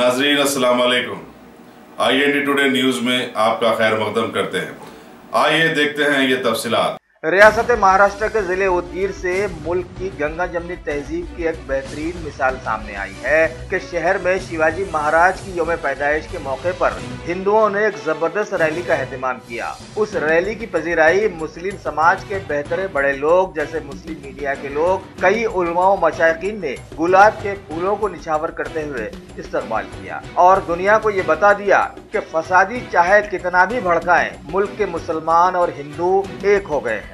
नाजरीन अस्सलाम वालेकुम। IND टुडे न्यूज़ में आपका खैर मकदम करते हैं। आइए देखते हैं ये तफसीलात। रियासत महाराष्ट्र के जिले उदगीर से मुल्क की गंगा जमनी तहजीब की एक बेहतरीन मिसाल सामने आई है कि शहर में शिवाजी महाराज की यौम पैदाइश के मौके पर हिंदुओं ने एक जबरदस्त रैली का एहतमाम किया। उस रैली की पजीराई मुस्लिम समाज के बेहतरे बड़े लोग जैसे मुस्लिम मीडिया के लोग, कई उलमा व मशाइखीन ने गुलाब के फूलों को निछावर करते हुए इस्तकबाल किया और दुनिया को ये बता दिया कि फसादी चाहे कितना भी भड़काएं, मुल्क के मुसलमान और हिंदू एक हो गए हैं।